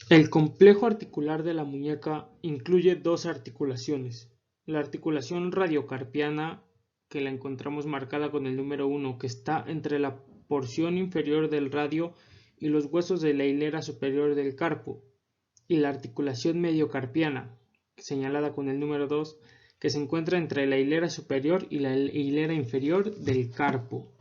El complejo articular de la muñeca incluye dos articulaciones. La articulación radiocarpiana, que la encontramos marcada con el número 1, que está entre la porción inferior del radio y los huesos de la hilera superior del carpo, y la articulación mediocarpiana, señalada con el número 2, que se encuentra entre la hilera superior y la hilera inferior del carpo.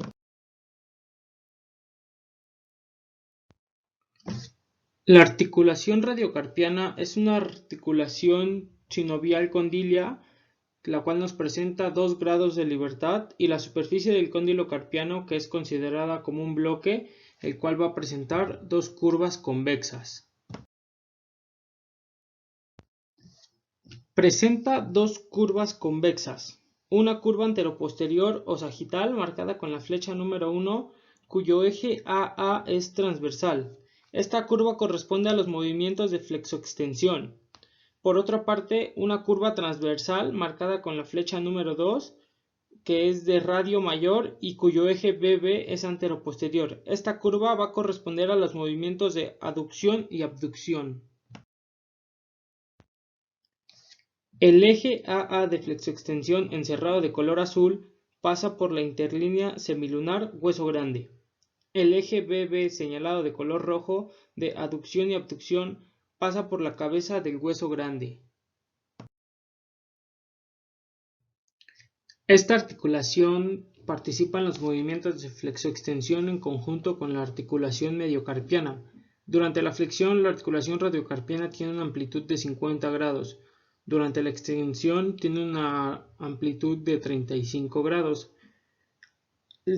La articulación radiocarpiana es una articulación sinovial condilia, la cual nos presenta 2 grados de libertad, y la superficie del cóndilo carpiano, que es considerada como un bloque, el cual va a presentar 2 curvas convexas. Presenta 2 curvas convexas, una curva anteroposterior o sagital marcada con la flecha número 1, cuyo eje AA es transversal. Esta curva corresponde a los movimientos de flexoextensión. Por otra parte, una curva transversal marcada con la flecha número 2, que es de radio mayor y cuyo eje BB es anteroposterior. Esta curva va a corresponder a los movimientos de aducción y abducción. El eje AA de flexoextensión encerrado de color azul pasa por la interlínea semilunar hueso grande. El eje BB señalado de color rojo de aducción y abducción pasa por la cabeza del hueso grande. Esta articulación participa en los movimientos de flexoextensión en conjunto con la articulación mediocarpiana. Durante la flexión, la articulación radiocarpiana tiene una amplitud de 50 grados. Durante la extensión tiene una amplitud de 35 grados.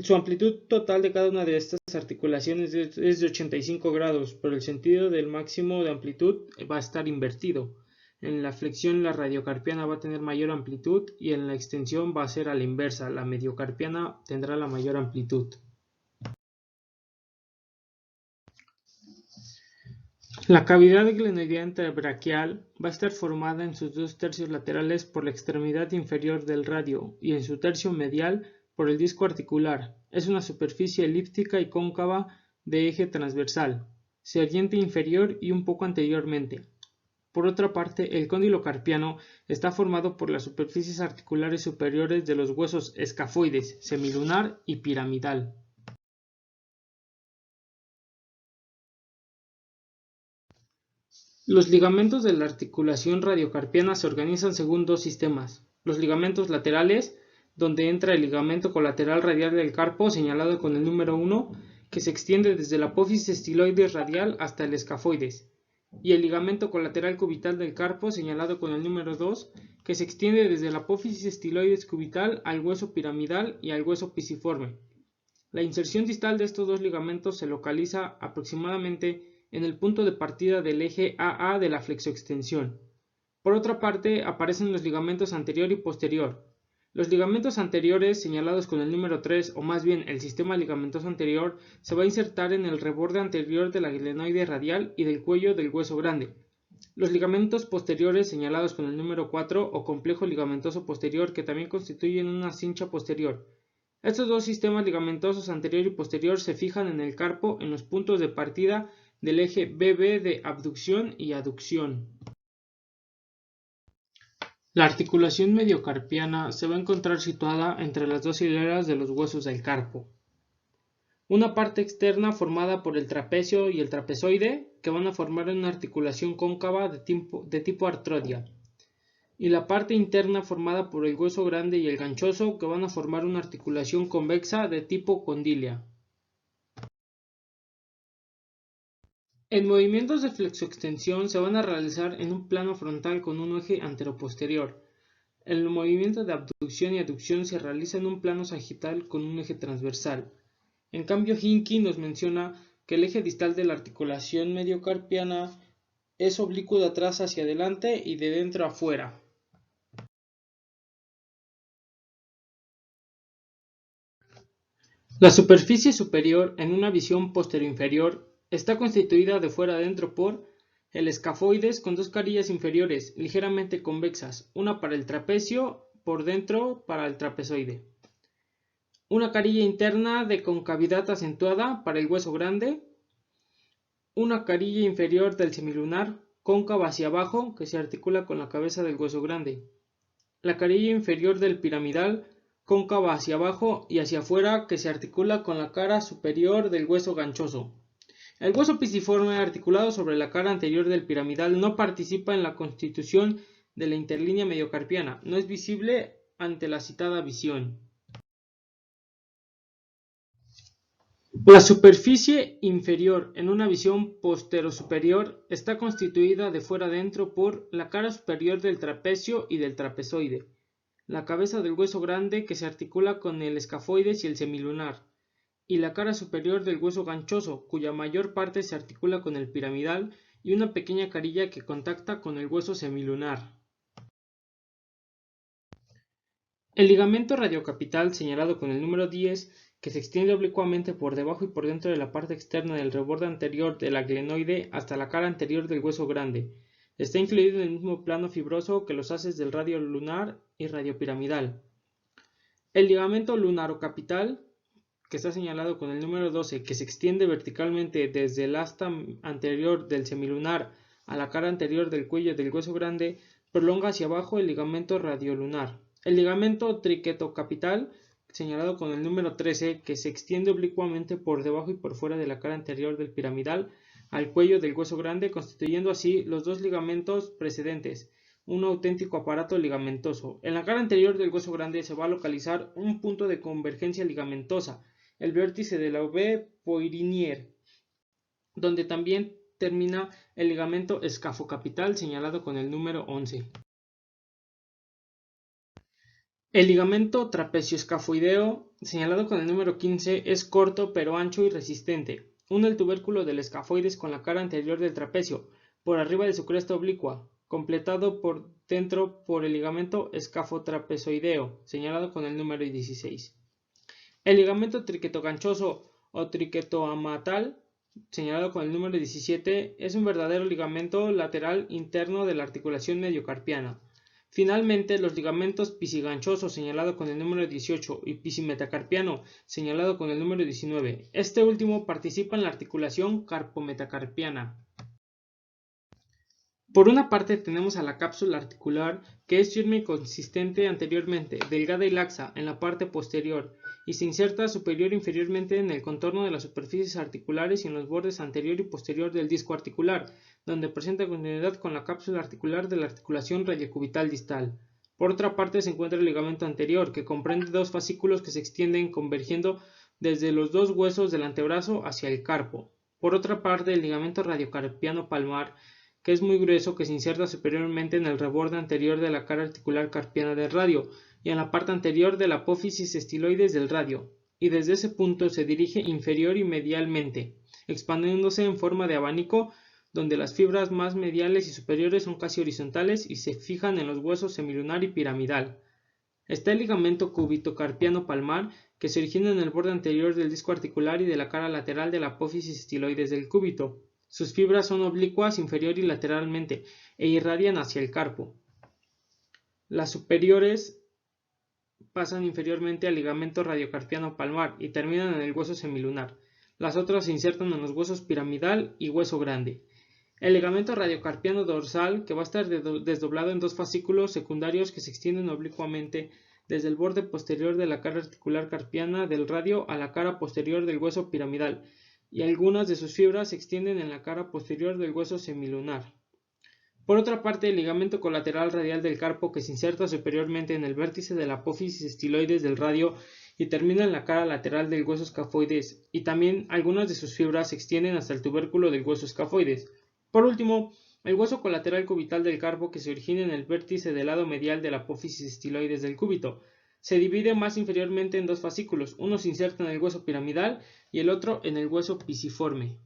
Su amplitud total de cada una de estas articulaciones es de 85 grados, pero el sentido del máximo de amplitud va a estar invertido. En la flexión la radiocarpiana va a tener mayor amplitud y en la extensión va a ser a la inversa, la mediocarpiana tendrá la mayor amplitud. La cavidad glenoidea interbraquial va a estar formada en sus 2 tercios laterales por la extremidad inferior del radio y en su tercio medial por el disco articular. Es una superficie elíptica y cóncava de eje transversal. Se orienta inferior y un poco anteriormente. Por otra parte, el cóndilo carpiano está formado por las superficies articulares superiores de los huesos escafoides, semilunar y piramidal. Los ligamentos de la articulación radiocarpiana se organizan según 2 sistemas. Los ligamentos laterales, donde entra el ligamento colateral radial del carpo, señalado con el número 1, que se extiende desde la apófisis estiloides radial hasta el escafoides, y el ligamento colateral cubital del carpo, señalado con el número 2, que se extiende desde la apófisis estiloides cubital al hueso piramidal y al hueso pisiforme. La inserción distal de estos 2 ligamentos se localiza aproximadamente en el punto de partida del eje AA de la flexoextensión. Por otra parte, aparecen los ligamentos anterior y posterior. Los ligamentos anteriores, señalados con el número 3, o más bien el sistema ligamentoso anterior, se va a insertar en el reborde anterior de la glenoide radial y del cuello del hueso grande. Los ligamentos posteriores, señalados con el número 4, o complejo ligamentoso posterior, que también constituyen una cincha posterior. Estos 2 sistemas ligamentosos anterior y posterior se fijan en el carpo en los puntos de partida del eje BB de abducción y aducción. La articulación mediocarpiana se va a encontrar situada entre las 2 hileras de los huesos del carpo. Una parte externa formada por el trapecio y el trapezoide, que van a formar una articulación cóncava de tipo artrodia, y la parte interna formada por el hueso grande y el ganchoso, que van a formar una articulación convexa de tipo condilia. En movimientos de flexoextensión se van a realizar en un plano frontal con un eje anteroposterior. El movimiento de abducción y aducción se realiza en un plano sagital con un eje transversal. En cambio, Hinckley nos menciona que el eje distal de la articulación mediocarpiana es oblicuo de atrás hacia adelante y de dentro a afuera. La superficie superior, en una visión posterior-inferior, está constituida de fuera adentro por el escafoides con 2 carillas inferiores ligeramente convexas, una para el trapecio, por dentro para el trapezoide. Una carilla interna de concavidad acentuada para el hueso grande, una carilla inferior del semilunar cóncava hacia abajo que se articula con la cabeza del hueso grande. La carilla inferior del piramidal cóncava hacia abajo y hacia afuera que se articula con la cara superior del hueso ganchoso. El hueso pisiforme articulado sobre la cara anterior del piramidal no participa en la constitución de la interlínea mediocarpiana, no es visible ante la citada visión. La superficie inferior en una visión posterosuperior está constituida de fuera adentro por la cara superior del trapecio y del trapezoide, la cabeza del hueso grande que se articula con el escafoides y el semilunar, y la cara superior del hueso ganchoso, cuya mayor parte se articula con el piramidal, y una pequeña carilla que contacta con el hueso semilunar. El ligamento radiocapital, señalado con el número 10, que se extiende oblicuamente por debajo y por dentro de la parte externa del reborde anterior de la glenoide hasta la cara anterior del hueso grande, está incluido en el mismo plano fibroso que los haces del radio lunar y radiopiramidal. El ligamento lunarocapital, que está señalado con el número 12, que se extiende verticalmente desde el asta anterior del semilunar a la cara anterior del cuello del hueso grande, prolonga hacia abajo el ligamento radiolunar. El ligamento triquetocapital, señalado con el número 13, que se extiende oblicuamente por debajo y por fuera de la cara anterior del piramidal al cuello del hueso grande, constituyendo así los dos ligamentos precedentes, un auténtico aparato ligamentoso. En la cara anterior del hueso grande se va a localizar un punto de convergencia ligamentosa, el vértice de la V Poirinier, donde también termina el ligamento escafocapital, señalado con el número 11. El ligamento trapecio-escafoideo, señalado con el número 15, es corto pero ancho y resistente. Une el tubérculo del escafoides con la cara anterior del trapecio, por arriba de su cresta oblicua, completado por dentro por el ligamento escafotrapezoideo, señalado con el número 16. El ligamento triquetoganchoso o triquetoamatal, señalado con el número 17, es un verdadero ligamento lateral interno de la articulación mediocarpiana. Finalmente, los ligamentos pisiganchoso, señalado con el número 18, y pisimetacarpiano, señalado con el número 19. Este último participa en la articulación carpometacarpiana. Por una parte tenemos a la cápsula articular, que es firme y consistente anteriormente, delgada y laxa en la parte posterior, y se inserta superior e inferiormente en el contorno de las superficies articulares y en los bordes anterior y posterior del disco articular, donde presenta continuidad con la cápsula articular de la articulación radiocubital distal. Por otra parte se encuentra el ligamento anterior, que comprende dos fascículos que se extienden convergiendo desde los dos huesos del antebrazo hacia el carpo. Por otra parte, el ligamento radiocarpiano palmar, que es muy grueso, que se inserta superiormente en el reborde anterior de la cara articular carpiana del radio y en la parte anterior de la apófisis estiloides del radio, y desde ese punto se dirige inferior y medialmente, expandiéndose en forma de abanico, donde las fibras más mediales y superiores son casi horizontales y se fijan en los huesos semilunar y piramidal. Está el ligamento cúbito-carpiano palmar, que se origina en el borde anterior del disco articular y de la cara lateral de la apófisis estiloides del cúbito. Sus fibras son oblicuas inferior y lateralmente e irradian hacia el carpo. Las superiores pasan inferiormente al ligamento radiocarpiano palmar y terminan en el hueso semilunar. Las otras se insertan en los huesos piramidal y hueso grande. El ligamento radiocarpiano dorsal, que va a estar desdoblado en dos fascículos secundarios que se extienden oblicuamente desde el borde posterior de la cara articular carpiana del radio a la cara posterior del hueso piramidal, y algunas de sus fibras se extienden en la cara posterior del hueso semilunar. Por otra parte, el ligamento colateral radial del carpo, que se inserta superiormente en el vértice de la apófisis estiloides del radio y termina en la cara lateral del hueso escafoides, y también algunas de sus fibras se extienden hasta el tubérculo del hueso escafoides. Por último, el hueso colateral cubital del carpo, que se origina en el vértice del lado medial de la apófisis estiloides del cúbito, se divide más inferiormente en dos fascículos, uno se inserta en el hueso piramidal y el otro en el hueso pisiforme.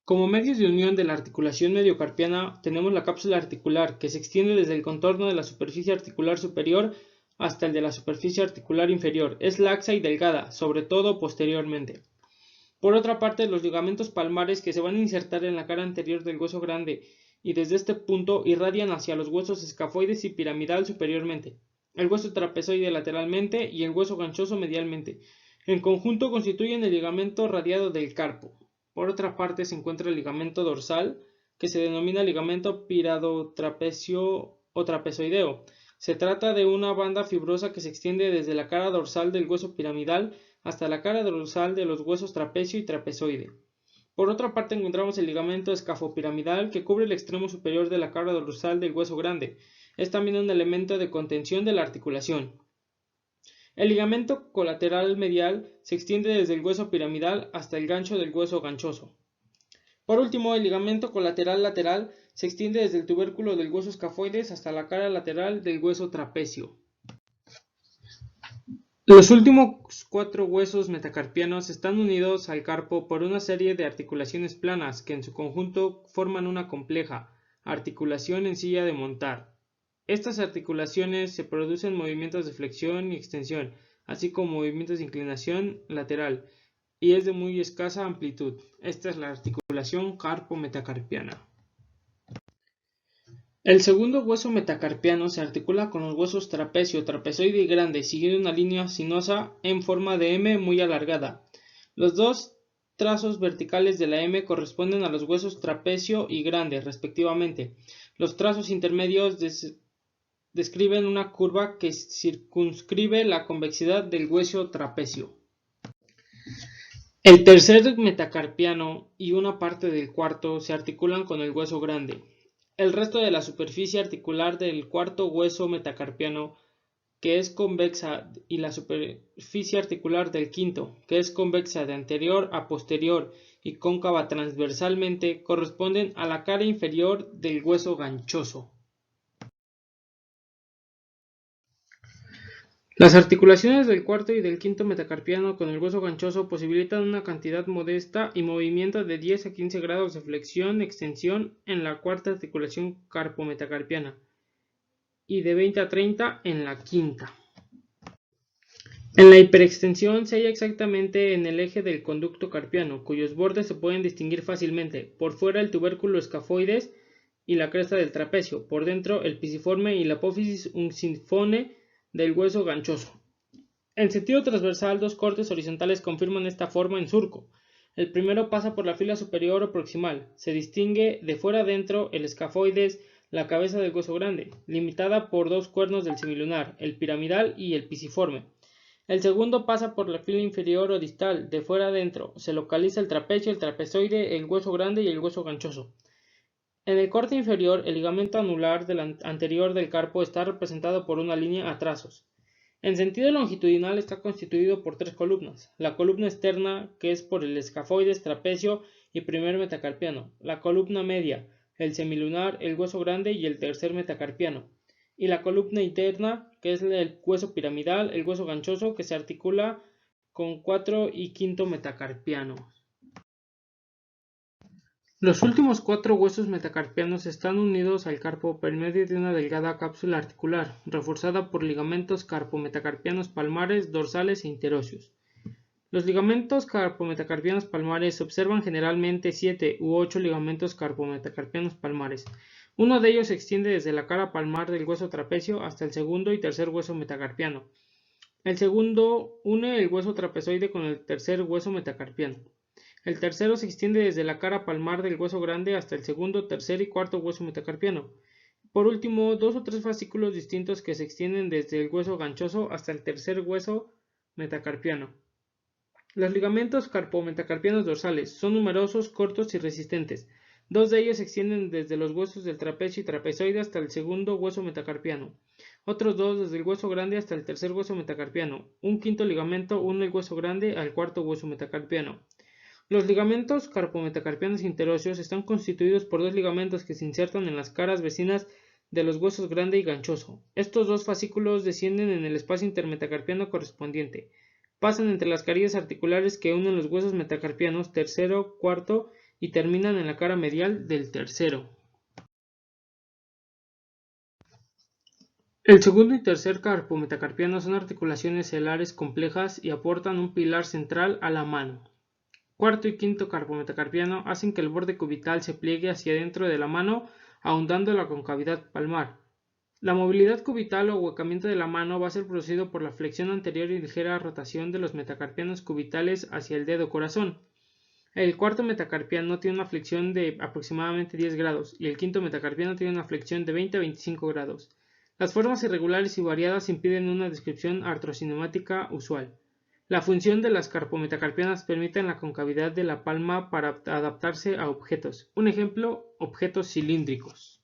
Como medios de unión de la articulación mediocarpiana tenemos la cápsula articular, que se extiende desde el contorno de la superficie articular superior hasta el de la superficie articular inferior. Es laxa y delgada, sobre todo posteriormente. Por otra parte, los ligamentos palmares, que se van a insertar en la cara anterior del hueso grande y desde este punto irradian hacia los huesos escafoides y piramidal superiormente, el hueso trapezoide lateralmente y el hueso ganchoso medialmente. En conjunto constituyen el ligamento radiado del carpo. Por otra parte se encuentra el ligamento dorsal, que se denomina ligamento piradotrapecio o trapezoideo. Se trata de una banda fibrosa que se extiende desde la cara dorsal del hueso piramidal hasta la cara dorsal de los huesos trapecio y trapezoide. Por otra parte encontramos el ligamento escafopiramidal, que cubre el extremo superior de la cara dorsal del hueso grande. Es también un elemento de contención de la articulación. El ligamento colateral medial se extiende desde el hueso piramidal hasta el gancho del hueso ganchoso. Por último, el ligamento colateral lateral se extiende desde el tubérculo del hueso escafoides hasta la cara lateral del hueso trapecio. Los últimos 4 huesos metacarpianos están unidos al carpo por una serie de articulaciones planas que en su conjunto forman una compleja articulación en silla de montar. Estas articulaciones se producen movimientos de flexión y extensión, así como movimientos de inclinación lateral, y es de muy escasa amplitud. Esta es la articulación carpo-metacarpiana. El segundo hueso metacarpiano se articula con los huesos trapecio, trapezoide y grande, siguiendo una línea sinuosa en forma de M muy alargada. Los dos trazos verticales de la M corresponden a los huesos trapecio y grande, respectivamente. Los trazos intermedios describen una curva que circunscribe la convexidad del hueso trapecio. El tercer metacarpiano y una parte del cuarto se articulan con el hueso grande. El resto de la superficie articular del cuarto hueso metacarpiano, que es convexa, y la superficie articular del quinto, que es convexa de anterior a posterior y cóncava transversalmente, corresponden a la cara inferior del hueso ganchoso. Las articulaciones del cuarto y del quinto metacarpiano con el hueso ganchoso posibilitan una cantidad modesta y movimiento de 10 a 15 grados de flexión-extensión en la cuarta articulación carpo-metacarpiana y de 20 a 30 en la quinta. En la hiperextensión se halla exactamente en el eje del conducto carpiano, cuyos bordes se pueden distinguir fácilmente. Por fuera el tubérculo escafoides y la cresta del trapecio, por dentro el pisiforme y la apófisis unciforme del hueso ganchoso. En sentido transversal, 2 cortes horizontales confirman esta forma en surco. El primero pasa por la fila superior o proximal. Se distingue de fuera adentro el escafoides, la cabeza del hueso grande, limitada por 2 cuernos del semilunar, el piramidal y el pisiforme. El segundo pasa por la fila inferior o distal, de fuera adentro. Se localiza el trapecio, el trapezoide, el hueso grande y el hueso ganchoso. En el corte inferior, el ligamento anular anterior del carpo está representado por una línea a trazos. En sentido longitudinal está constituido por 3 columnas. La columna externa, que es por el escafoides, trapecio y primer metacarpiano. La columna media, el semilunar, el hueso grande y el tercer metacarpiano. Y la columna interna, que es el hueso piramidal, el hueso ganchoso, que se articula con 4 y quinto metacarpiano. Los últimos 4 huesos metacarpianos están unidos al carpo por medio de una delgada cápsula articular, reforzada por ligamentos carpo-metacarpianos palmares, dorsales e interóseos. Los ligamentos carpo-metacarpianos palmares se observan generalmente 7 u 8 ligamentos carpo-metacarpianos palmares. Uno de ellos se extiende desde la cara palmar del hueso trapecio hasta el segundo y tercer hueso metacarpiano. El segundo une el hueso trapezoide con el tercer hueso metacarpiano. El tercero se extiende desde la cara palmar del hueso grande hasta el segundo, tercer y cuarto hueso metacarpiano. Por último, 2 o 3 fascículos distintos que se extienden desde el hueso ganchoso hasta el tercer hueso metacarpiano. Los ligamentos carpo-metacarpianos dorsales son numerosos, cortos y resistentes. 2 de ellos se extienden desde los huesos del trapecio y trapezoide hasta el segundo hueso metacarpiano. Otros 2 desde el hueso grande hasta el tercer hueso metacarpiano. Un quinto ligamento une el hueso grande al cuarto hueso metacarpiano. Los ligamentos carpo-metacarpianos interóseos están constituidos por 2 ligamentos que se insertan en las caras vecinas de los huesos grande y ganchoso. Estos 2 fascículos descienden en el espacio intermetacarpiano correspondiente. Pasan entre las carillas articulares que unen los huesos metacarpianos tercero, cuarto y terminan en la cara medial del tercero. El segundo y tercer carpo-metacarpiano son articulaciones celares complejas y aportan un pilar central a la mano. Cuarto y quinto carpo-metacarpiano hacen que el borde cubital se pliegue hacia dentro de la mano, ahondando la concavidad palmar. La movilidad cubital o huecamiento de la mano va a ser producido por la flexión anterior y ligera rotación de los metacarpianos cubitales hacia el dedo corazón. El cuarto metacarpiano tiene una flexión de aproximadamente 10 grados y el quinto metacarpiano tiene una flexión de 20 a 25 grados. Las formas irregulares y variadas impiden una descripción artrocinemática usual. La función de las carpometacarpianas permite la concavidad de la palma para adaptarse a objetos. Un ejemplo, objetos cilíndricos.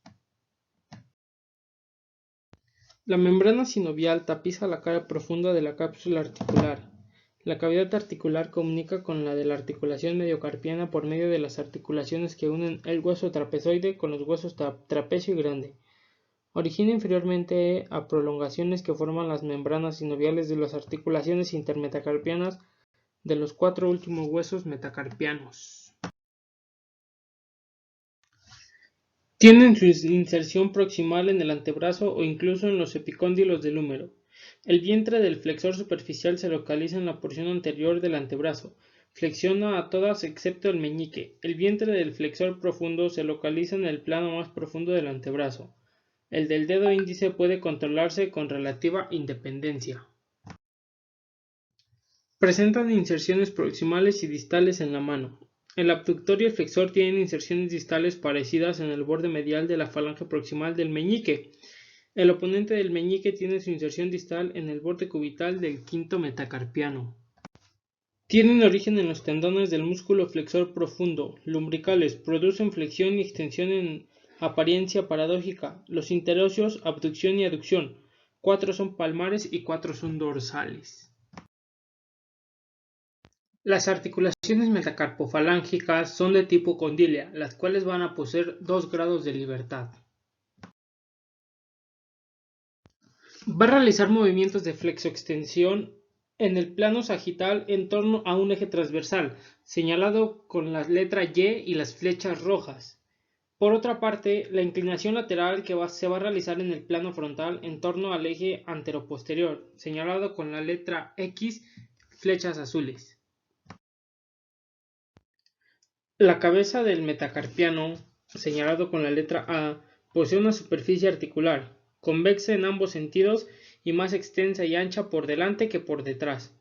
La membrana sinovial tapiza la cara profunda de la cápsula articular. La cavidad articular comunica con la de la articulación mediocarpiana por medio de las articulaciones que unen el hueso trapezoide con los huesos trapecio y grande. Origina inferiormente a prolongaciones que forman las membranas sinoviales de las articulaciones intermetacarpianas de los 4 últimos huesos metacarpianos. Tienen su inserción proximal en el antebrazo o incluso en los epicóndilos del húmero. El vientre del flexor superficial se localiza en la porción anterior del antebrazo. Flexiona a todas excepto el meñique. El vientre del flexor profundo se localiza en el plano más profundo del antebrazo. El del dedo índice puede controlarse con relativa independencia. Presentan inserciones proximales y distales en la mano. El abductor y el flexor tienen inserciones distales parecidas en el borde medial de la falange proximal del meñique. El oponente del meñique tiene su inserción distal en el borde cubital del quinto metacarpiano. Tienen origen en los tendones del músculo flexor profundo, lumbricales, producen flexión y extensión en apariencia paradójica. Los interóseos, abducción y aducción. 4 son palmares y 4 son dorsales. Las articulaciones metacarpofalángicas son de tipo condilia, las cuales van a poseer 2 grados de libertad. Va a realizar movimientos de flexoextensión en el plano sagital en torno a un eje transversal, señalado con la letra Y y las flechas rojas. Por otra parte, la inclinación lateral se va a realizar en el plano frontal en torno al eje anteroposterior, señalado con la letra X, flechas azules. La cabeza del metacarpiano, señalado con la letra A, posee una superficie articular, convexa en ambos sentidos y más extensa y ancha por delante que por detrás.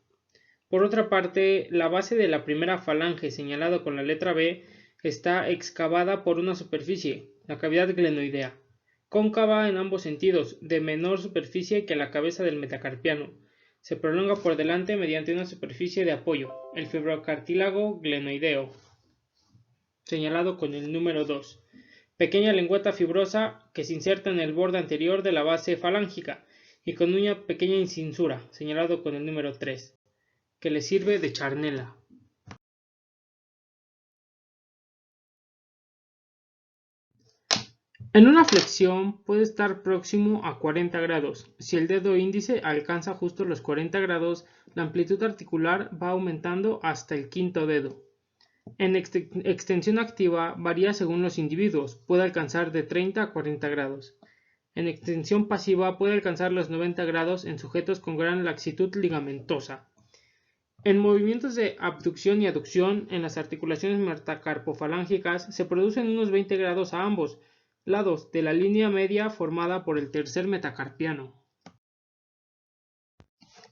Por otra parte, la base de la primera falange, señalado con la letra B, está excavada por una superficie, la cavidad glenoidea, cóncava en ambos sentidos, de menor superficie que la cabeza del metacarpiano. Se prolonga por delante mediante una superficie de apoyo, el fibrocartílago glenoideo, señalado con el número 2. Pequeña lengüeta fibrosa que se inserta en el borde anterior de la base falángica y con una pequeña incisura, señalado con el número 3, que le sirve de charnela. En una flexión puede estar próximo a 40 grados. Si el dedo índice alcanza justo los 40 grados, la amplitud articular va aumentando hasta el quinto dedo. En extensión activa varía según los individuos, puede alcanzar de 30 a 40 grados. En extensión pasiva puede alcanzar los 90 grados en sujetos con gran laxitud ligamentosa. En movimientos de abducción y aducción en las articulaciones metacarpofalángicas se producen unos 20 grados a ambos lados de la línea media formada por el tercer metacarpiano.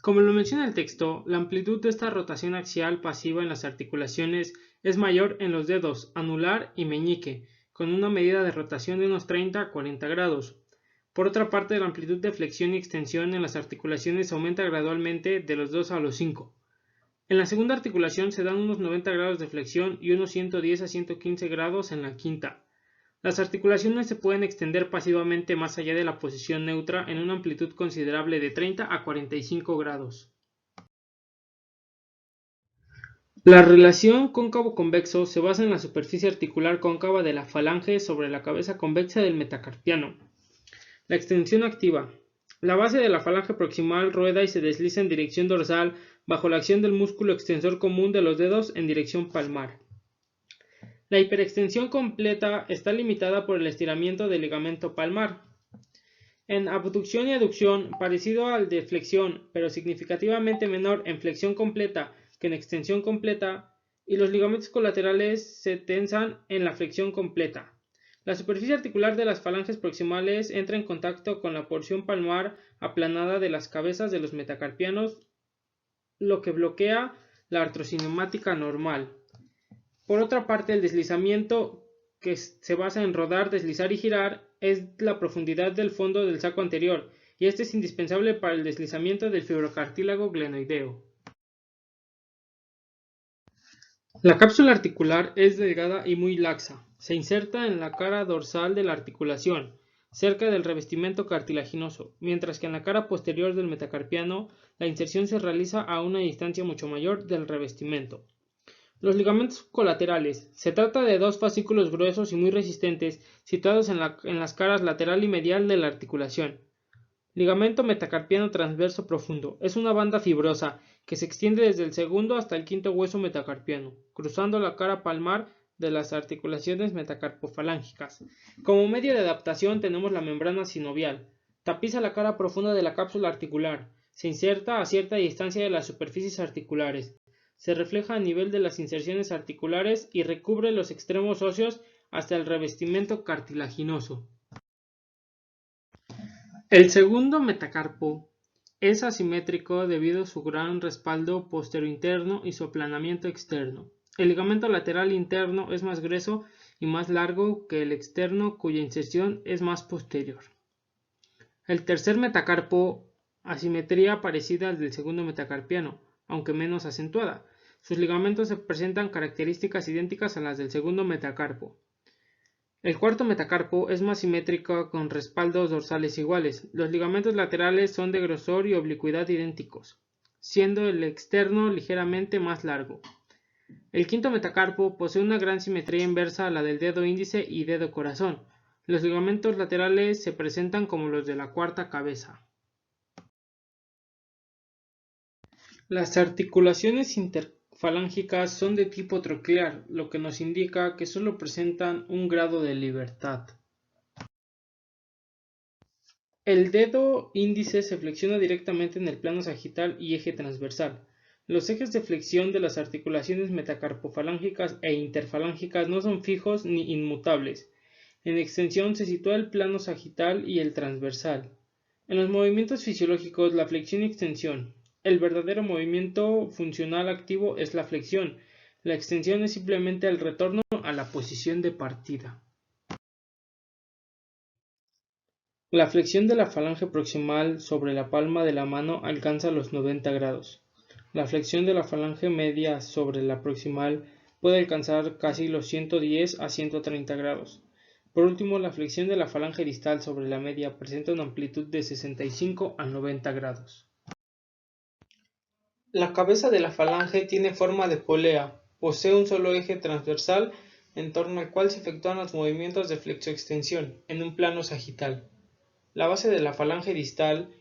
Como lo menciona el texto, la amplitud de esta rotación axial pasiva en las articulaciones es mayor en los dedos anular y meñique, con una medida de rotación de unos 30 a 40 grados. Por otra parte, la amplitud de flexión y extensión en las articulaciones aumenta gradualmente de los 2 a los 5. En la segunda articulación se dan unos 90 grados de flexión y unos 110 a 115 grados en la quinta. Las articulaciones se pueden extender pasivamente más allá de la posición neutra en una amplitud considerable de 30 a 45 grados. La relación cóncavo-convexo se basa en la superficie articular cóncava de la falange sobre la cabeza convexa del metacarpiano. La extensión activa. La base de la falange proximal rueda y se desliza en dirección dorsal bajo la acción del músculo extensor común de los dedos en dirección palmar. La hiperextensión completa está limitada por el estiramiento del ligamento palmar. En abducción y aducción, parecido al de flexión, pero significativamente menor en flexión completa que en extensión completa, y los ligamentos colaterales se tensan en la flexión completa. La superficie articular de las falanges proximales entra en contacto con la porción palmar aplanada de las cabezas de los metacarpianos, lo que bloquea la artrocinemática normal. Por otra parte, el deslizamiento, que se basa en rodar, deslizar y girar, es la profundidad del fondo del saco anterior, y este es indispensable para el deslizamiento del fibrocartílago glenoideo. La cápsula articular es delgada y muy laxa. Se inserta en la cara dorsal de la articulación, cerca del revestimiento cartilaginoso, mientras que en la cara posterior del metacarpiano la inserción se realiza a una distancia mucho mayor del revestimiento. Los ligamentos colaterales. Se trata de dos fascículos gruesos y muy resistentes situados en las caras lateral y medial de la articulación. Ligamento metacarpiano transverso profundo. Es una banda fibrosa que se extiende desde el segundo hasta el quinto hueso metacarpiano, cruzando la cara palmar de las articulaciones metacarpofalángicas. Como medio de adaptación tenemos la membrana sinovial. Tapiza la cara profunda de la cápsula articular. Se inserta a cierta distancia de las superficies articulares. Se refleja a nivel de las inserciones articulares y recubre los extremos óseos hasta el revestimiento cartilaginoso. El segundo metacarpo es asimétrico debido a su gran respaldo posterointerno y su aplanamiento externo. El ligamento lateral interno es más grueso y más largo que el externo, cuya inserción es más posterior. El tercer metacarpo, asimetría parecida al del segundo metacarpiano, aunque menos acentuada. Sus ligamentos se presentan características idénticas a las del segundo metacarpo. El cuarto metacarpo es más simétrico con respaldos dorsales iguales. Los ligamentos laterales son de grosor y oblicuidad idénticos, siendo el externo ligeramente más largo. El quinto metacarpo posee una gran simetría inversa a la del dedo índice y dedo corazón. Los ligamentos laterales se presentan como los de la cuarta cabeza. Las articulaciones interfalángicas son de tipo troclear, lo que nos indica que solo presentan un grado de libertad. El dedo índice se flexiona directamente en el plano sagital y eje transversal. Los ejes de flexión de las articulaciones metacarpofalángicas e interfalángicas no son fijos ni inmutables. En extensión se sitúa el plano sagital y el transversal. En los movimientos fisiológicos, la flexión y extensión. El verdadero movimiento funcional activo es la flexión. La extensión es simplemente el retorno a la posición de partida. La flexión de la falange proximal sobre la palma de la mano alcanza los 90 grados. La flexión de la falange media sobre la proximal puede alcanzar casi los 110 a 130 grados. Por último, la flexión de la falange distal sobre la media presenta una amplitud de 65 a 90 grados. La cabeza de la falange tiene forma de polea, posee un solo eje transversal en torno al cual se efectúan los movimientos de flexoextensión en un plano sagital. La base de la falange distal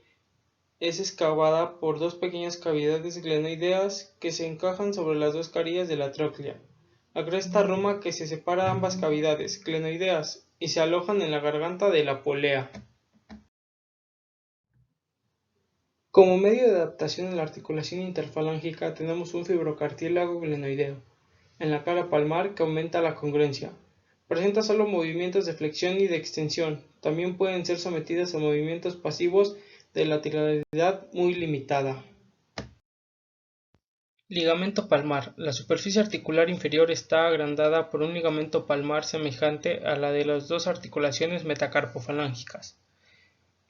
es excavada por dos pequeñas cavidades glenoideas que se encajan sobre las dos carillas de la tróclea. La cresta roma que se separa ambas cavidades glenoideas y se alojan en la garganta de la polea. Como medio de adaptación a la articulación interfalángica tenemos un fibrocartílago glenoideo en la cara palmar que aumenta la congruencia. Presenta solo movimientos de flexión y de extensión. También pueden ser sometidas a movimientos pasivos de lateralidad muy limitada. Ligamento palmar. La superficie articular inferior está agrandada por un ligamento palmar semejante a la de las dos articulaciones metacarpofalángicas.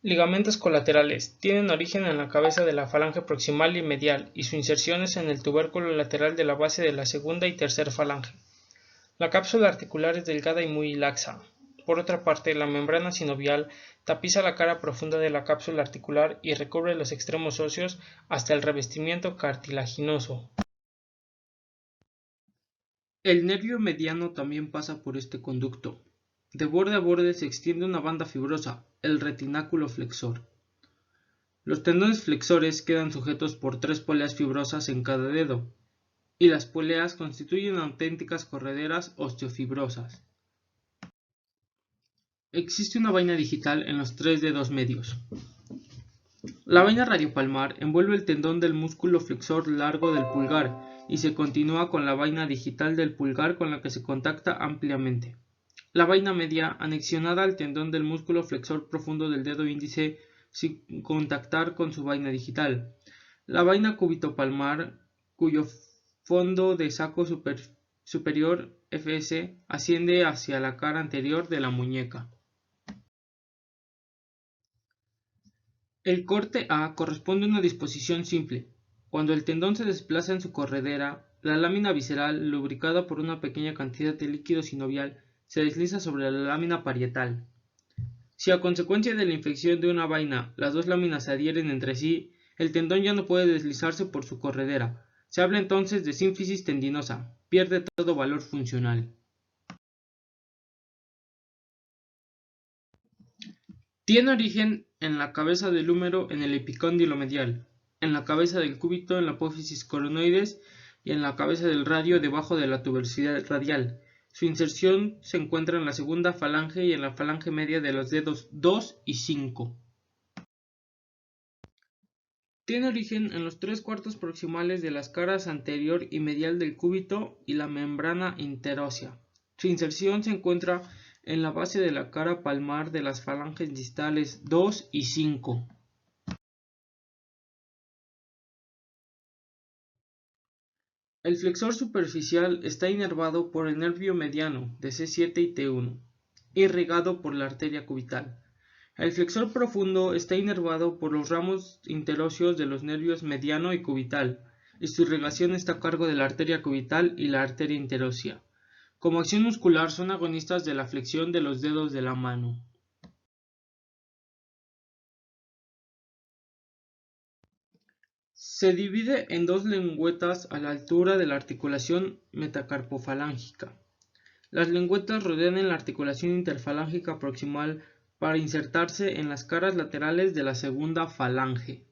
Ligamentos colaterales. Tienen origen en la cabeza de la falange proximal y medial y su inserción es en el tubérculo lateral de la base de la segunda y tercera falange. La cápsula articular es delgada y muy laxa. Por otra parte, la membrana sinovial tapiza la cara profunda de la cápsula articular y recubre los extremos óseos hasta el revestimiento cartilaginoso. El nervio mediano también pasa por este conducto. De borde a borde se extiende una banda fibrosa, el retináculo flexor. Los tendones flexores quedan sujetos por tres poleas fibrosas en cada dedo, y las poleas constituyen auténticas correderas osteofibrosas. Existe una vaina digital en los tres dedos medios. La vaina radiopalmar envuelve el tendón del músculo flexor largo del pulgar y se continúa con la vaina digital del pulgar con la que se contacta ampliamente. La vaina media, anexionada al tendón del músculo flexor profundo del dedo índice sin contactar con su vaina digital. La vaina cúbito-palmar, cuyo fondo de saco superior FS asciende hacia la cara anterior de la muñeca. El corte A corresponde a una disposición simple. Cuando el tendón se desplaza en su corredera, la lámina visceral, lubricada por una pequeña cantidad de líquido sinovial, se desliza sobre la lámina parietal. Si a consecuencia de la infección de una vaina las dos láminas se adhieren entre sí, el tendón ya no puede deslizarse por su corredera. Se habla entonces de sínfisis tendinosa, pierde todo valor funcional. Tiene origen en la cabeza del húmero en el epicóndilo medial, en la cabeza del cúbito en la apófisis coronoides y en la cabeza del radio debajo de la tuberosidad radial. Su inserción se encuentra en la segunda falange y en la falange media de los dedos 2 y 5. Tiene origen en los 3/4 proximales de las caras anterior y medial del cúbito y la membrana interósea. Su inserción se encuentra en la base de la cara palmar de las falanges distales 2 y 5. El flexor superficial está inervado por el nervio mediano de C7 y T1, irrigado por la arteria cubital. El flexor profundo está inervado por los ramos interóseos de los nervios mediano y cubital, y su irrigación está a cargo de la arteria cubital y la arteria interósea. Como acción muscular son agonistas de la flexión de los dedos de la mano. Se divide en dos lengüetas a la altura de la articulación metacarpofalángica. Las lengüetas rodean en la articulación interfalángica proximal para insertarse en las caras laterales de la segunda falange.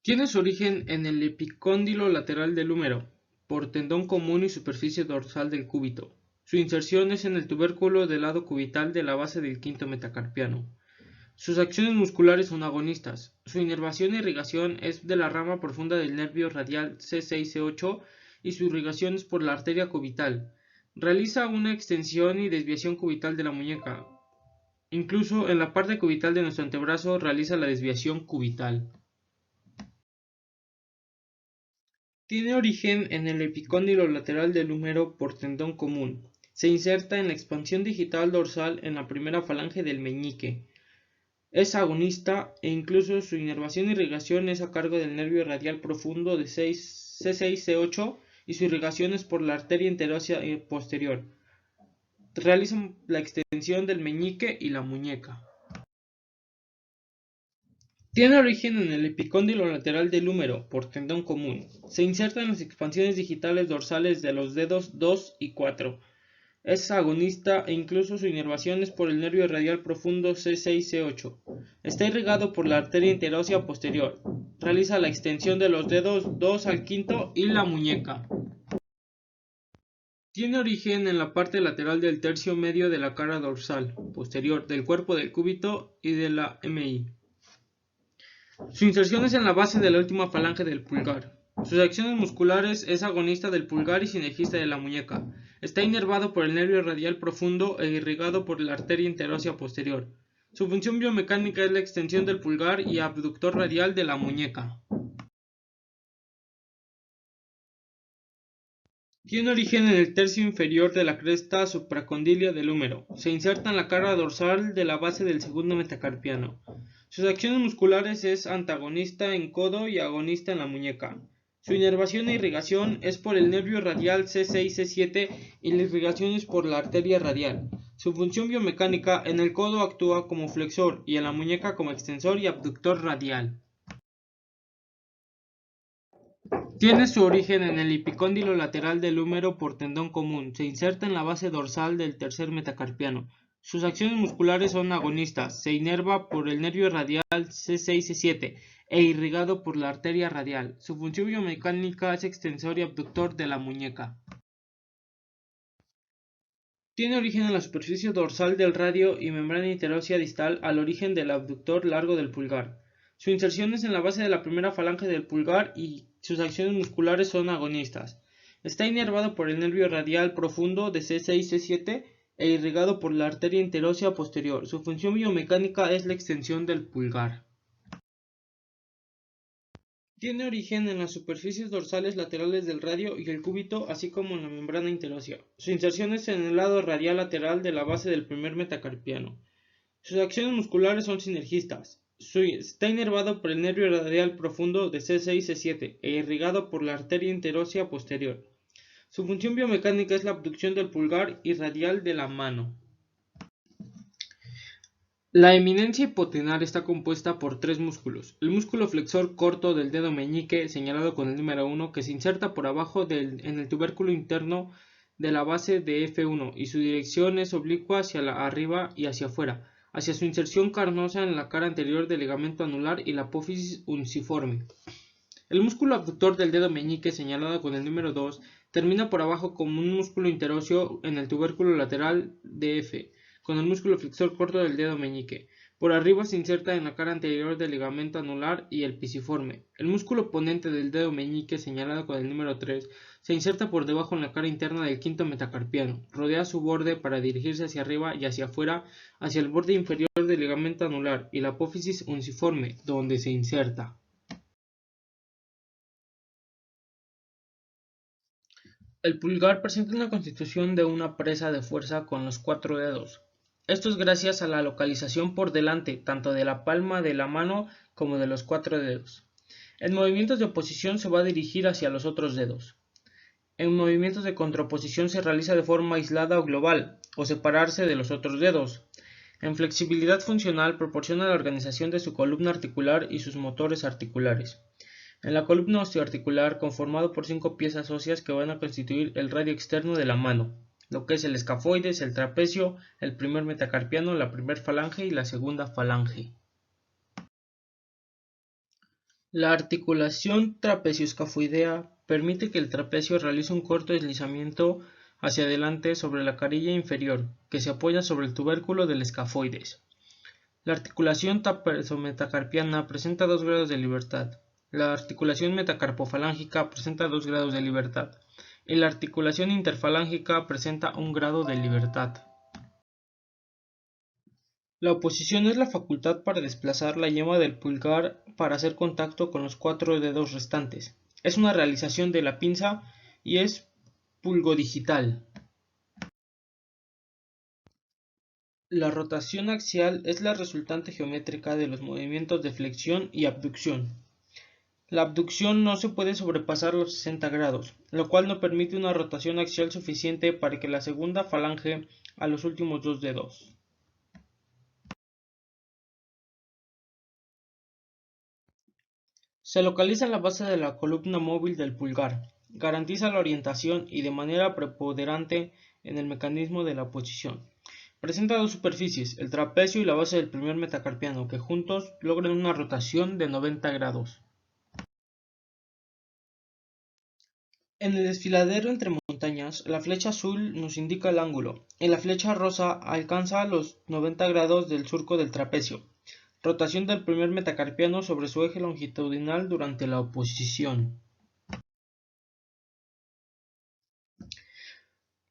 Tiene su origen en el epicóndilo lateral del húmero, por tendón común y superficie dorsal del cúbito. Su inserción es en el tubérculo del lado cubital de la base del quinto metacarpiano. Sus acciones musculares son agonistas. Su inervación e irrigación es de la rama profunda del nervio radial C6-C8 y su irrigación es por la arteria cubital. Realiza una extensión y desviación cubital de la muñeca. Incluso en la parte cubital de nuestro antebrazo realiza la desviación cubital. Tiene origen en el epicóndilo lateral del húmero por tendón común. Se inserta en la expansión digital dorsal en la primera falange del meñique. Es agonista e incluso su inervación e irrigación es a cargo del nervio radial profundo de C6-C8 y su irrigación es por la arteria interósea posterior. Realizan la extensión del meñique y la muñeca. Tiene origen en el epicóndilo lateral del húmero por tendón común. Se inserta en las expansiones digitales dorsales de los dedos 2 y 4. Es agonista e incluso su inervación es por el nervio radial profundo C6-C8. Está irrigado por la arteria interósea posterior. Realiza la extensión de los dedos 2 al quinto y la muñeca. Tiene origen en la parte lateral del tercio medio de la cara dorsal posterior del cuerpo del cúbito y de la MI. Su inserción es en la base de la última falange del pulgar. Sus acciones musculares es agonista del pulgar y sinergista de la muñeca. Está inervado por el nervio radial profundo e irrigado por la arteria interósea posterior. Su función biomecánica es la extensión del pulgar y abductor radial de la muñeca. Tiene origen en el tercio inferior de la cresta supracondilia del húmero. Se inserta en la cara dorsal de la base del segundo metacarpiano. Sus acciones musculares es antagonista en codo y agonista en la muñeca. Su inervación e irrigación es por el nervio radial C6-C7 y la irrigación es por la arteria radial. Su función biomecánica en el codo actúa como flexor y en la muñeca como extensor y abductor radial. Tiene su origen en el epicóndilo lateral del húmero por tendón común. Se inserta en la base dorsal del tercer metacarpiano. Sus acciones musculares son agonistas. Se inerva por el nervio radial C6-C7 e irrigado por la arteria radial. Su función biomecánica es extensor y abductor de la muñeca. Tiene origen en la superficie dorsal del radio y membrana interósea distal al origen del abductor largo del pulgar. Su inserción es en la base de la primera falange del pulgar y sus acciones musculares son agonistas. Está inervado por el nervio radial profundo de C6-C7 e irrigado por la arteria interósea posterior. Su función biomecánica es la extensión del pulgar. Tiene origen en las superficies dorsales laterales del radio y el cúbito, así como en la membrana interósea. Su inserción es en el lado radial lateral de la base del primer metacarpiano. Sus acciones musculares son sinergistas. Está inervado por el nervio radial profundo de C6-C7 e irrigado por la arteria interósea posterior. Su función biomecánica es la abducción del pulgar y radial de la mano. La eminencia hipotenar está compuesta por tres músculos. El músculo flexor corto del dedo meñique, señalado con el número 1, que se inserta por abajo en el tubérculo interno de la base de F1 y su dirección es oblicua hacia arriba y hacia afuera, hacia su inserción carnosa en la cara anterior del ligamento anular y la apófisis unciforme. El músculo abductor del dedo meñique, señalado con el número 2, termina por abajo como un músculo interóseo en el tubérculo lateral de F, con el músculo flexor corto del dedo meñique. Por arriba se inserta en la cara anterior del ligamento anular y el pisiforme. El músculo ponente del dedo meñique, señalado con el número 3, se inserta por debajo en la cara interna del quinto metacarpiano. Rodea su borde para dirigirse hacia arriba y hacia afuera, hacia el borde inferior del ligamento anular y la apófisis unciforme, donde se inserta. El pulgar presenta una constitución de una presa de fuerza con los 4 dedos. Esto es gracias a la localización por delante, tanto de la palma de la mano como de los 4 dedos. En movimientos de oposición se va a dirigir hacia los otros dedos. En movimientos de contraposición se realiza de forma aislada o global, o separarse de los otros dedos. En flexibilidad funcional proporciona la organización de su columna articular y sus motores articulares. En la columna osteoarticular, conformado por 5 piezas óseas que van a constituir el radio externo de la mano, lo que es el escafoides, el trapecio, el primer metacarpiano, la primera falange y la segunda falange. La articulación trapecio-escafoidea permite que el trapecio realice un corto deslizamiento hacia adelante sobre la carilla inferior, que se apoya sobre el tubérculo del escafoides. La articulación trapezo-metacarpiana presenta 2 grados de libertad. La articulación metacarpofalángica presenta 2 grados de libertad y la articulación interfalángica presenta 1 grado de libertad. La oposición es la facultad para desplazar la yema del pulgar para hacer contacto con los 4 dedos restantes. Es una realización de la pinza y es pulgodigital. La rotación axial es la resultante geométrica de los movimientos de flexión y abducción. La abducción no se puede sobrepasar los 60 grados, lo cual no permite una rotación axial suficiente para que la segunda falange a los últimos 2 dedos. Se localiza en la base de la columna móvil del pulgar, garantiza la orientación y de manera preponderante en el mecanismo de la posición. Presenta 2 superficies, el trapecio y la base del primer metacarpiano, que juntos logran una rotación de 90 grados. En el desfiladero entre montañas, la flecha azul nos indica el ángulo, y la flecha rosa alcanza los 90 grados del surco del trapecio. Rotación del primer metacarpiano sobre su eje longitudinal durante la oposición.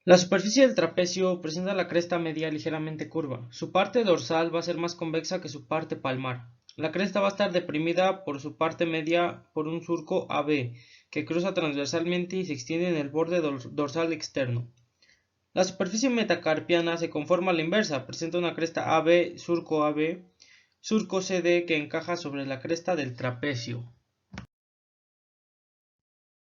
La superficie del trapecio presenta la cresta media ligeramente curva. Su parte dorsal va a ser más convexa que su parte palmar. La cresta va a estar deprimida por su parte media por un surco AB, que cruza transversalmente y se extiende en el borde dorsal externo. La superficie metacarpiana se conforma a la inversa, presenta una cresta AB, surco CD que encaja sobre la cresta del trapecio.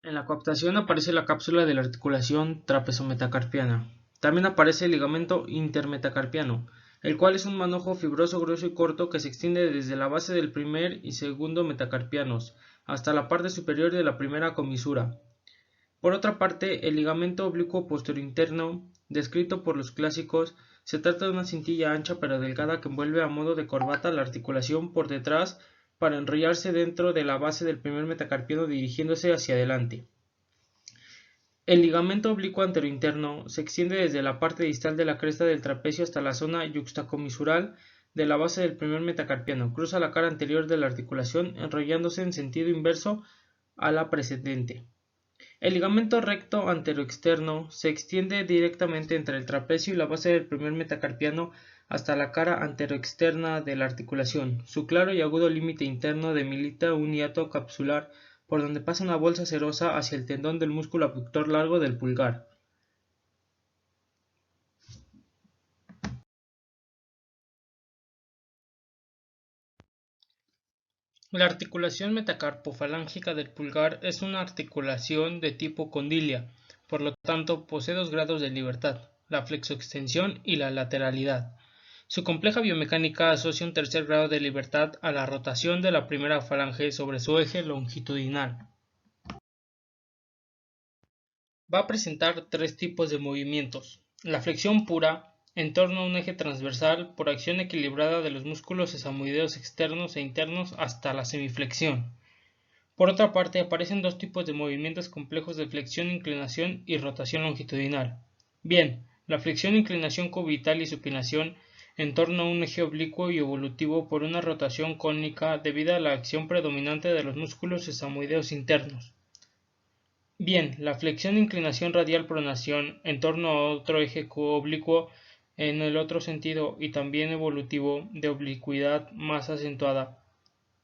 En la coaptación aparece la cápsula de la articulación trapezometacarpiana. También aparece el ligamento intermetacarpiano, el cual es un manojo fibroso, grueso y corto que se extiende desde la base del primer y segundo metacarpianos hasta la parte superior de la primera comisura. Por otra parte, el ligamento oblicuo posterior-interno, descrito por los clásicos, se trata de una cintilla ancha pero delgada que envuelve a modo de corbata la articulación por detrás para enrollarse dentro de la base del primer metacarpiano dirigiéndose hacia adelante. El ligamento oblicuo anterointerno se extiende desde la parte distal de la cresta del trapecio hasta la zona yuxtacomisural de la base del primer metacarpiano, cruza la cara anterior de la articulación enrollándose en sentido inverso a la precedente. El ligamento recto anteroexterno se extiende directamente entre el trapecio y la base del primer metacarpiano hasta la cara anteroexterna de la articulación. Su claro y agudo límite interno delimita un hiato capsular por donde pasa una bolsa serosa hacia el tendón del músculo abductor largo del pulgar. La articulación metacarpofalángica del pulgar es una articulación de tipo condilia, por lo tanto posee dos grados de libertad, la flexoextensión y la lateralidad. Su compleja biomecánica asocia un tercer grado de libertad a la rotación de la primera falange sobre su eje longitudinal. Va a presentar tres tipos de movimientos: la flexión pura, en torno a un eje transversal por acción equilibrada de los músculos sesamoideos externos e internos hasta la semiflexión. Por otra parte, aparecen dos tipos de movimientos complejos de flexión, inclinación y rotación longitudinal. Bien, la flexión, inclinación cubital y supinación en torno a un eje oblicuo y evolutivo por una rotación cónica debido a la acción predominante de los músculos sesamoideos internos. Bien, la flexión, inclinación radial, pronación en torno a otro eje oblicuo en el otro sentido y también evolutivo de oblicuidad más acentuada.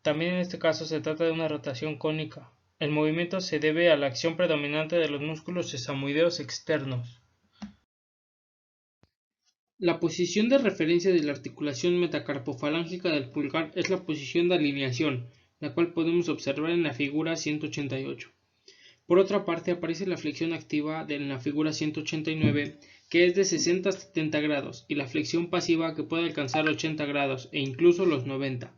También en este caso se trata de una rotación cónica. El movimiento se debe a la acción predominante de los músculos sesamoideos externos. La posición de referencia de la articulación metacarpofalángica del pulgar es la posición de alineación, la cual podemos observar en la figura 188. Por otra parte, aparece la flexión activa en la figura 189, que es de 60 a 70 grados, y la flexión pasiva, que puede alcanzar 80 grados e incluso los 90.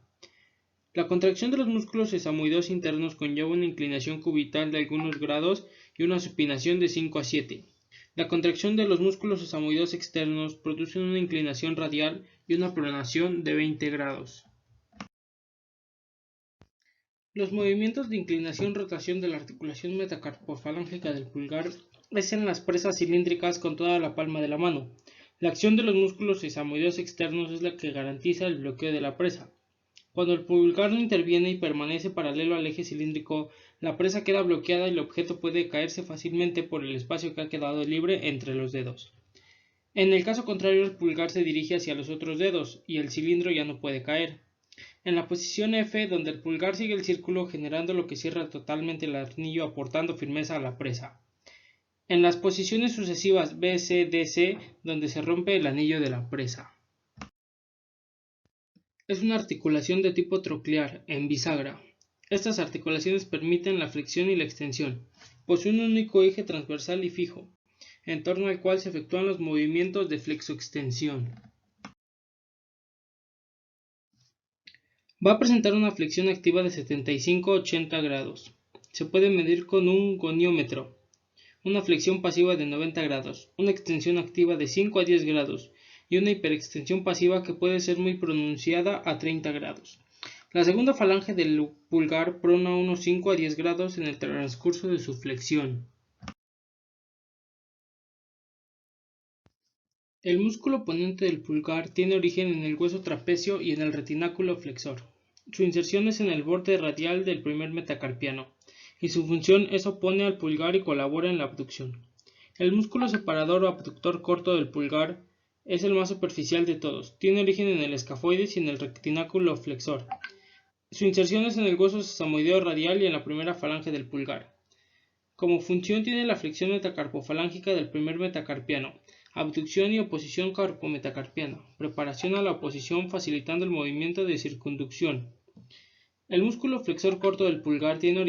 La contracción de los músculos sesamoideos internos conlleva una inclinación cubital de algunos grados y una supinación de 5 a 7. La contracción de los músculos sesamoideos externos produce una inclinación radial y una pronación de 20 grados. Los movimientos de inclinación-rotación de la articulación metacarpofalángica del pulgar es en las presas cilíndricas con toda la palma de la mano. La acción de los músculos sesamoideos externos es la que garantiza el bloqueo de la presa. Cuando el pulgar no interviene y permanece paralelo al eje cilíndrico, la presa queda bloqueada y el objeto puede caerse fácilmente por el espacio que ha quedado libre entre los dedos. En el caso contrario, el pulgar se dirige hacia los otros dedos y el cilindro ya no puede caer. En la posición F, donde el pulgar sigue el círculo generando lo que cierra totalmente el anillo aportando firmeza a la presa. En las posiciones sucesivas B, C, D, C, donde se rompe el anillo de la presa. Es una articulación de tipo troclear, en bisagra. Estas articulaciones permiten la flexión y la extensión. Posee un único eje transversal y fijo, en torno al cual se efectúan los movimientos de flexoextensión. Va a presentar una flexión activa de 75 a 80 grados. Se puede medir con un goniómetro. Una flexión pasiva de 90 grados, una extensión activa de 5 a 10 grados y una hiperextensión pasiva que puede ser muy pronunciada a 30 grados. La segunda falange del pulgar prona unos 5 a 10 grados en el transcurso de su flexión. El músculo ponente del pulgar tiene origen en el hueso trapecio y en el retináculo flexor. Su inserción es en el borde radial del primer metacarpiano, y su función es opone al pulgar y colabora en la abducción. El músculo separador o abductor corto del pulgar es el más superficial de todos. Tiene origen en el escafoides y en el retináculo flexor. Su inserción es en el hueso sesamoideo radial y en la primera falange del pulgar. Como función tiene la flexión metacarpofalángica del primer metacarpiano, abducción y oposición carpometacarpiana, preparación a la oposición facilitando el movimiento de circunducción. El músculo flexor corto del pulgar tiene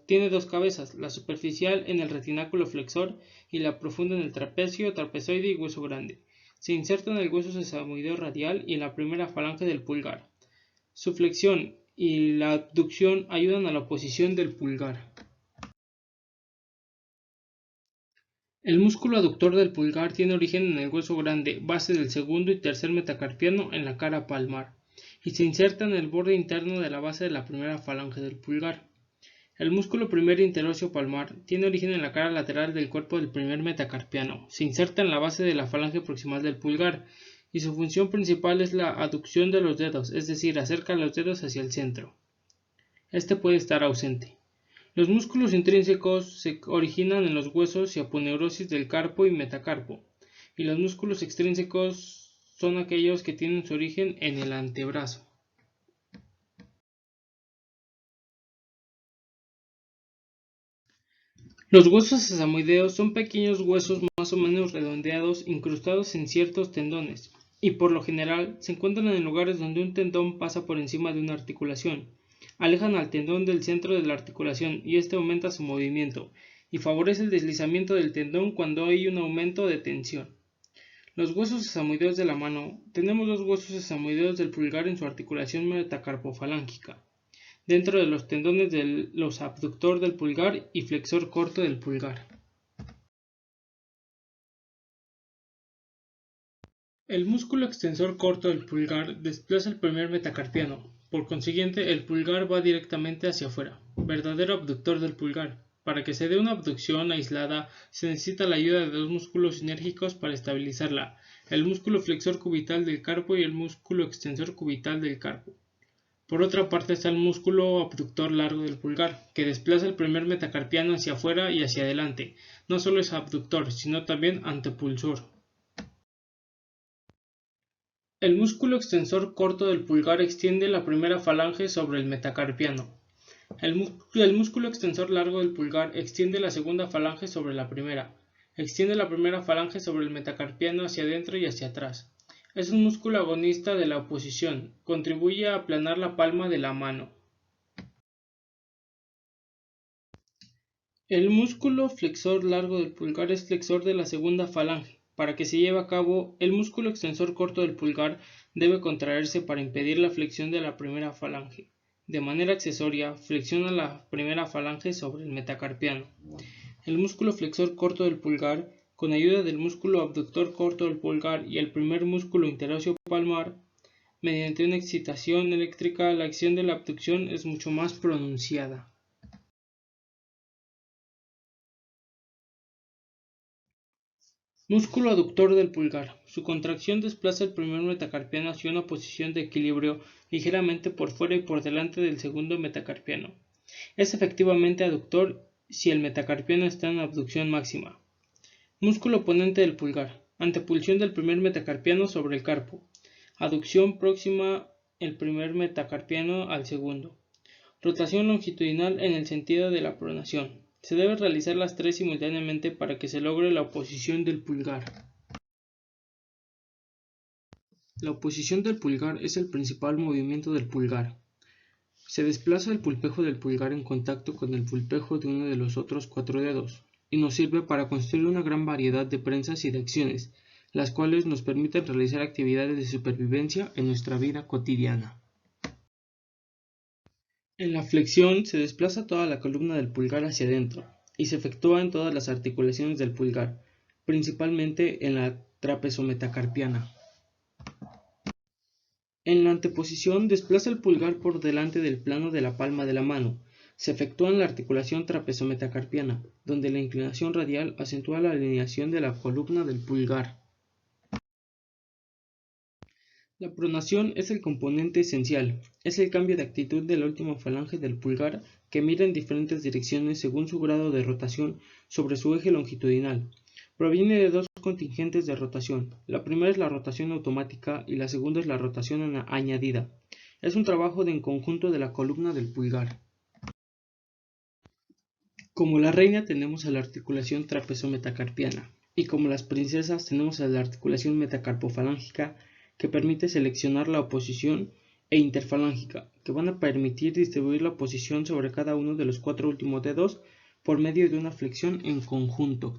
tiene dos cabezas, la superficial en el retináculo flexor y la profunda en el trapecio, trapezoide y hueso grande. Se inserta en el hueso sesamoideo radial y en la primera falange del pulgar. Su flexión y la abducción ayudan a la oposición del pulgar. El músculo aductor del pulgar tiene origen en el hueso grande, base del segundo y tercer metacarpiano en la cara palmar, y se inserta en el borde interno de la base de la primera falange del pulgar. El músculo primer interóseo palmar tiene origen en la cara lateral del cuerpo del primer metacarpiano, se inserta en la base de la falange proximal del pulgar, y su función principal es la aducción de los dedos, es decir, acerca los dedos hacia el centro. Este puede estar ausente. Los músculos intrínsecos se originan en los huesos y aponeurosis del carpo y metacarpo, y los músculos extrínsecos son aquellos que tienen su origen en el antebrazo. Los huesos sesamoideos son pequeños huesos más o menos redondeados incrustados en ciertos tendones, y por lo general se encuentran en lugares donde un tendón pasa por encima de una articulación. Alejan al tendón del centro de la articulación y este aumenta su movimiento, y favorece el deslizamiento del tendón cuando hay un aumento de tensión. Los huesos sesamoideos de la mano. Tenemos dos huesos sesamoideos del pulgar en su articulación metacarpofalángica, dentro de los tendones de los abductor del pulgar y flexor corto del pulgar. El músculo extensor corto del pulgar desplaza el primer metacarpiano, por consiguiente el pulgar va directamente hacia afuera, verdadero abductor del pulgar. Para que se dé una abducción aislada se necesita la ayuda de dos músculos sinérgicos para estabilizarla, el músculo flexor cubital del carpo y el músculo extensor cubital del carpo. Por otra parte está el músculo abductor largo del pulgar, que desplaza el primer metacarpiano hacia afuera y hacia adelante. No solo es abductor, sino también antepulsor. El músculo extensor corto del pulgar extiende la primera falange sobre el metacarpiano. El músculo extensor largo del pulgar extiende la segunda falange sobre la primera. Extiende la primera falange sobre el metacarpiano hacia adentro y hacia atrás. Es un músculo agonista de la oposición. Contribuye a aplanar la palma de la mano. El músculo flexor largo del pulgar es flexor de la segunda falange. Para que se lleve a cabo, el músculo extensor corto del pulgar debe contraerse para impedir la flexión de la primera falange. De manera accesoria, flexiona la primera falange sobre el metacarpiano. El músculo flexor corto del pulgar, con ayuda del músculo abductor corto del pulgar y el primer músculo interóseo palmar, mediante una excitación eléctrica, la acción de la abducción es mucho más pronunciada. Músculo aductor del pulgar. Su contracción desplaza el primer metacarpiano hacia una posición de equilibrio ligeramente por fuera y por delante del segundo metacarpiano. Es efectivamente aductor si el metacarpiano está en abducción máxima. Músculo oponente del pulgar. Antepulsión del primer metacarpiano sobre el carpo. Aducción próxima el primer metacarpiano al segundo. Rotación longitudinal en el sentido de la pronación. Se deben realizar las tres simultáneamente para que se logre la oposición del pulgar. La oposición del pulgar es el principal movimiento del pulgar. Se desplaza el pulpejo del pulgar en contacto con el pulpejo de uno de los otros 4 dedos, y nos sirve para construir una gran variedad de prensas y de acciones, las cuales nos permiten realizar actividades de supervivencia en nuestra vida cotidiana. En la flexión se desplaza toda la columna del pulgar hacia adentro y se efectúa en todas las articulaciones del pulgar, principalmente en la trapezometacarpiana. En la anteposición desplaza el pulgar por delante del plano de la palma de la mano. Se efectúa en la articulación trapezometacarpiana, donde la inclinación radial acentúa la alineación de la columna del pulgar. La pronación es el componente esencial, es el cambio de actitud de la última falange del pulgar que mira en diferentes direcciones según su grado de rotación sobre su eje longitudinal. Proviene de dos contingentes de rotación, la primera es la rotación automática y la segunda es la rotación añadida. Es un trabajo en conjunto de la columna del pulgar. Como la reina tenemos a la articulación trapezometacarpiana y como las princesas tenemos a la articulación metacarpofalángica que permite seleccionar la oposición e interfalángica, que van a permitir distribuir la oposición sobre cada uno de los 4 últimos dedos por medio de una flexión en conjunto.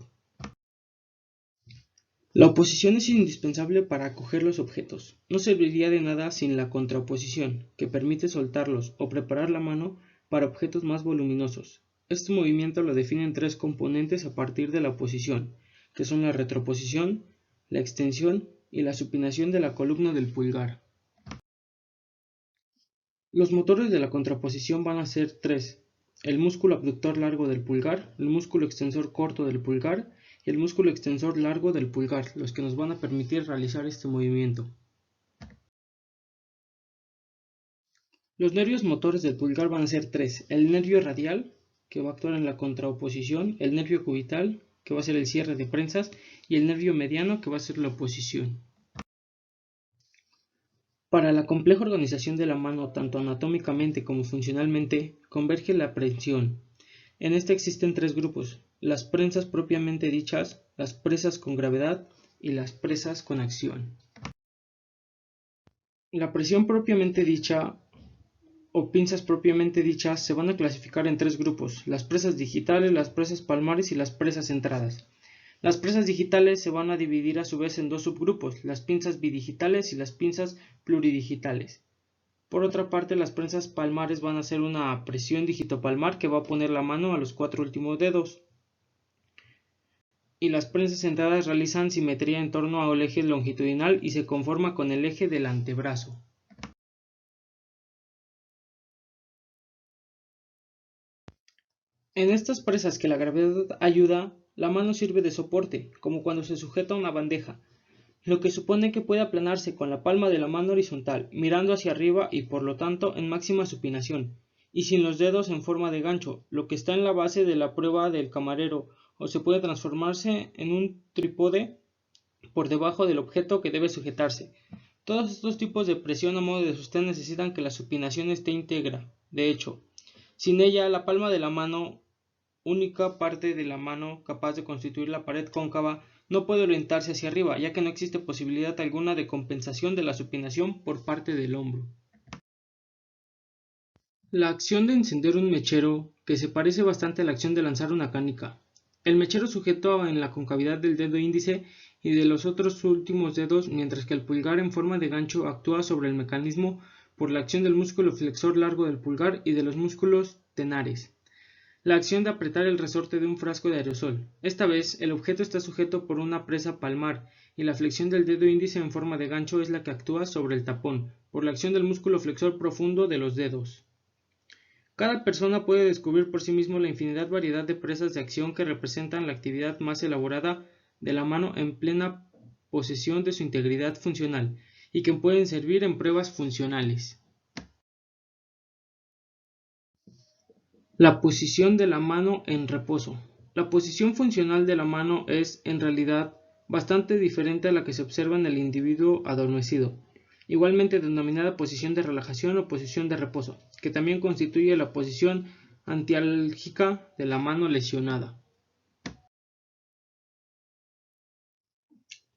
La oposición es indispensable para acoger los objetos. No serviría de nada sin la contraoposición, que permite soltarlos o preparar la mano para objetos más voluminosos. Este movimiento lo definen 3 componentes a partir de la oposición, que son la retroposición, la extensión y la supinación de la columna del pulgar. Los motores de la contraposición van a ser 3: el músculo abductor largo del pulgar, el músculo extensor corto del pulgar y el músculo extensor largo del pulgar, los que nos van a permitir realizar este movimiento. Los nervios motores del pulgar van a ser 3: el nervio radial, que va a actuar en la contraoposición, el nervio cubital, que va a ser el cierre de prensas, y el nervio mediano, que va a ser la oposición. Para la compleja organización de la mano, tanto anatómicamente como funcionalmente, converge la prensión. En esta existen tres grupos: las prensas propiamente dichas, las presas con gravedad y las presas con acción. La presión propiamente dicha o pinzas propiamente dichas se van a clasificar en tres grupos: las presas digitales, las presas palmares y las presas centradas. Las presas digitales se van a dividir a su vez en dos subgrupos: las pinzas bidigitales y las pinzas pluridigitales. Por otra parte, las presas palmares van a hacer una presión digitopalmar que va a poner la mano a los 4 últimos dedos. Y las presas centradas realizan simetría en torno al eje longitudinal y se conforma con el eje del antebrazo. En estas presas que la gravedad ayuda, la mano sirve de soporte, como cuando se sujeta a una bandeja, lo que supone que puede aplanarse con la palma de la mano horizontal, mirando hacia arriba y por lo tanto en máxima supinación, y sin los dedos en forma de gancho, lo que está en la base de la prueba del camarero, o se puede transformarse en un trípode por debajo del objeto que debe sujetarse. Todos estos tipos de presión a modo de sostén necesitan que la supinación esté íntegra. De hecho, sin ella, la palma de la mano, única parte de la mano capaz de constituir la pared cóncava, no puede orientarse hacia arriba, ya que no existe posibilidad alguna de compensación de la supinación por parte del hombro. La acción de encender un mechero, que se parece bastante a la acción de lanzar una canica. El mechero sujeto en la concavidad del dedo índice y de los otros últimos dedos, mientras que el pulgar en forma de gancho actúa sobre el mecanismo por la acción del músculo flexor largo del pulgar y de los músculos tenares. La acción de apretar el resorte de un frasco de aerosol. Esta vez, el objeto está sujeto por una presa palmar y la flexión del dedo índice en forma de gancho es la que actúa sobre el tapón, por la acción del músculo flexor profundo de los dedos. Cada persona puede descubrir por sí mismo la infinidad variedad de presas de acción que representan la actividad más elaborada de la mano en plena posesión de su integridad funcional y que pueden servir en pruebas funcionales. La posición de la mano en reposo. La posición funcional de la mano es, en realidad, bastante diferente a la que se observa en el individuo adormecido, igualmente denominada posición de relajación o posición de reposo, que también constituye la posición antiálgica de la mano lesionada.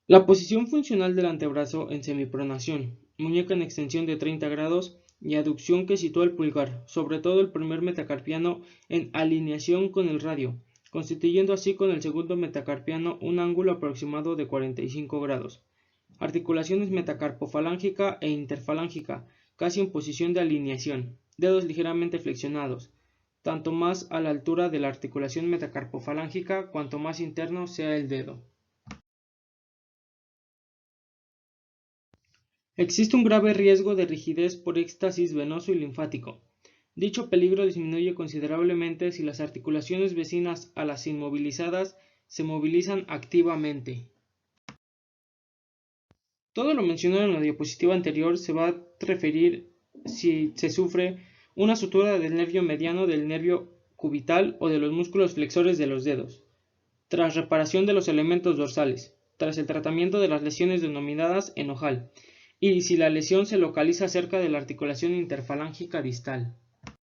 La posición funcional del antebrazo en semipronación, muñeca en extensión de 30 grados y aducción que sitúa el pulgar, sobre todo el primer metacarpiano, en alineación con el radio, constituyendo así con el segundo metacarpiano un ángulo aproximado de 45 grados. Articulaciones metacarpofalángica e interfalángica, casi en posición de alineación, dedos ligeramente flexionados, tanto más a la altura de la articulación metacarpofalángica cuanto más interno sea el dedo. Existe un grave riesgo de rigidez por éxtasis venoso y linfático. Dicho peligro disminuye considerablemente si las articulaciones vecinas a las inmovilizadas se movilizan activamente. Todo lo mencionado en la diapositiva anterior se va a referir si se sufre una sutura del nervio mediano del nervio cubital o de los músculos flexores de los dedos, tras reparación de los elementos dorsales, tras el tratamiento de las lesiones denominadas en ojal, y si la lesión se localiza cerca de la articulación interfalángica distal.